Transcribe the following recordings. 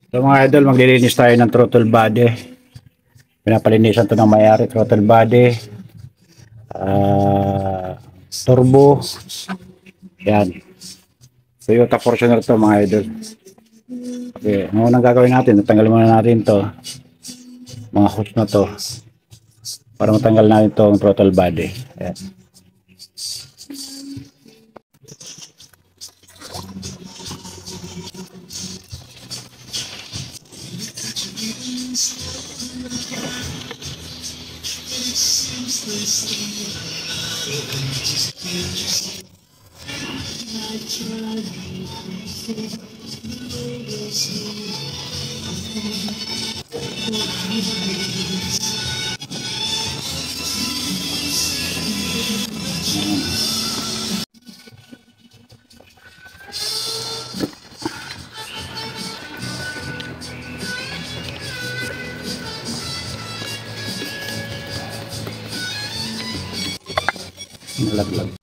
So mga idol, maglilinis tayo ng throttle body. Pinapalinisan to ng may-ari, throttle body, turbo. Yan. Toyota Fortuner to mga idol. Okay, ang unang gagawin natin, natanggal muna natin to mga hose na to para matanggal natin to ang throttle body. Ayan. Nalaglag.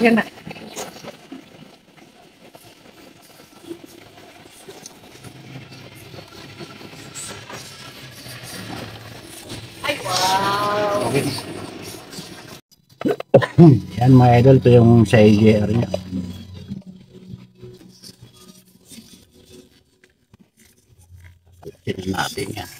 Yan na. Ay, wow! Yan mga idol, ito yung sa AJR nya. Tignan natin yan.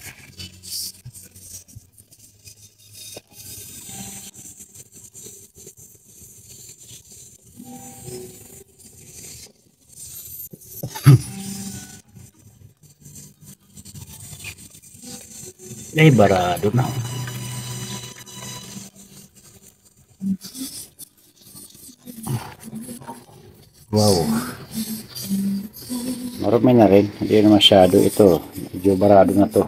Ay, barado na. Wow. Marami na rin. Hindi na masyado ito. Medyo barado na to.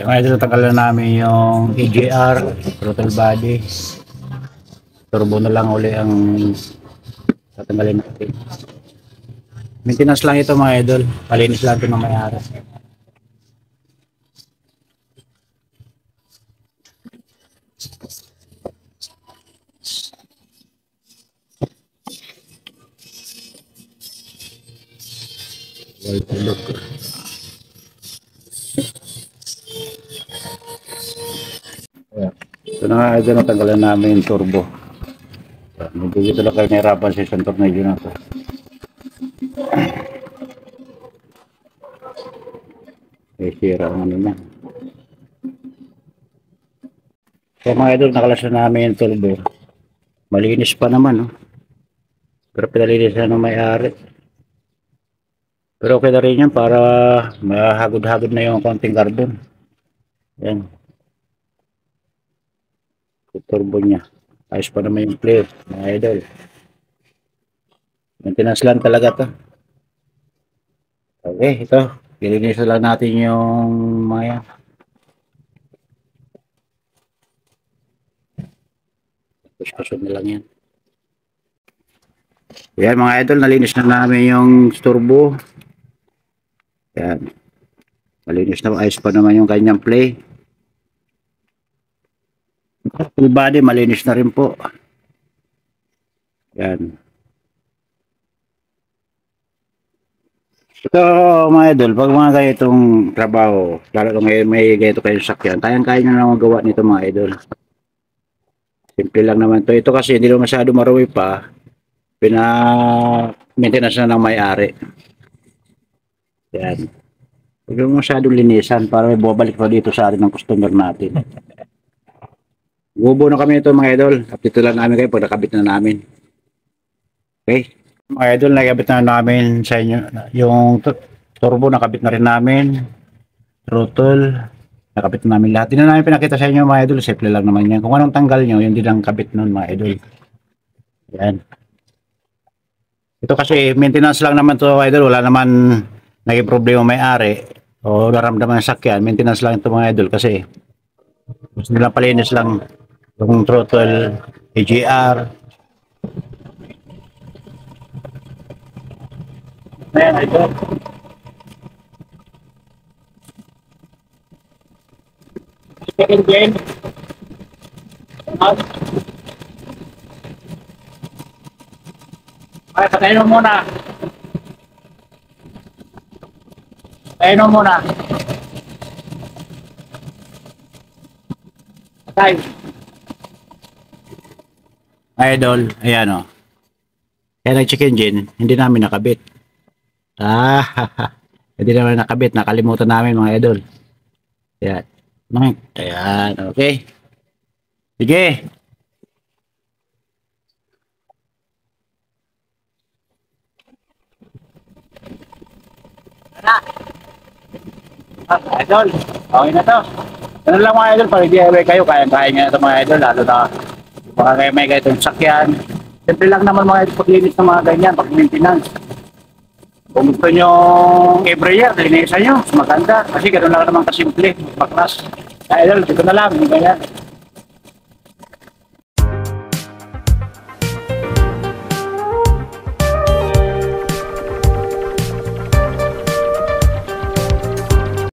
Ngayon tatanggalan namin yung EGR, throttle body. Turbo na lang uli ang tatanggalin natin. Maintenance lang ito mga idol. Palinis lang ito ng may-ari. Well, look. Ito na nga idol, natanggalan namin yung turbo. Medyo dito lang kayo nahirapan sa isang tornilyo na ito. Eh, sira ang ano na. So mga idol, nakalas na namin yung turbo. Malinis pa naman, no? Pero pinalinis na ng may-ari. Pero okay na rin yan para mahagod-hagod na yung konting carbon. Yan. Yung turbo niya. Ayos pa naman yung plate, mga idol. Maintenance lang talaga to. Okay, ito. Pilinisan lang natin yung mga yan. Push-push na lang yan. Yan mga idol, nalinis na namin yung turbo. Yan. Malinis na, ayos pa naman yung kanyang play. Full body, malinis na rin po. Yan. Ito mga idol, pag mga ganitong trabaho, lalo kung may ganito kayong sakyan, kayang-kaya nyo na magawa nito mga idol. Simple lang naman to. Ito kasi hindi naman masyado maruwi pa. Maintenance na ng may-ari. Yan. Huwag mo masyadong linisan para may bumabalik pa dito sa atin ng customer natin. Gubo na kami ito mga idol. Update lang namin kayo pag nakabit na namin. Okay. Mga idol, nakabit na namin sa inyo. Yung turbo nakabit na rin namin. Throttle. Nakabit na namin lahat. Hindi na namin pinakita sa inyo mga idol. Simple lang naman yan. Kung anong tanggal nyo, yun din ang kabit nun mga idol. Yan. Ito kasi maintenance lang naman to idol. Wala naman naging problema may-ari o naramdaman ng sakyan. Maintenance lang ito mga idol kasi gusto nilang palinis lang yung throttle, AGR. Ayan idol. Second gen. Ay, patayin mo muna. Patayin mo muna. Patay. Idol, ayan o. Kaya nag-check engine, hindi namin nakabit. Hindi namin nakabit. Nakalimutan namin mga idol. Ayan. Ayan, okay. Sige. Idol, okay na to. Ano lang mga idol, pag DIY kayo, kaya-kaya nyo na ito mga idol, lalo na baka kayo may ganitong sakyan. Simple lang naman mga idol, paglinis ng mga ganyan, pag-maintenance. Kung gusto nyo every year, linisan nyo, maganda. Kasi gano'n lang naman kasimple, baklas. Idol, dito na lang, ganyan.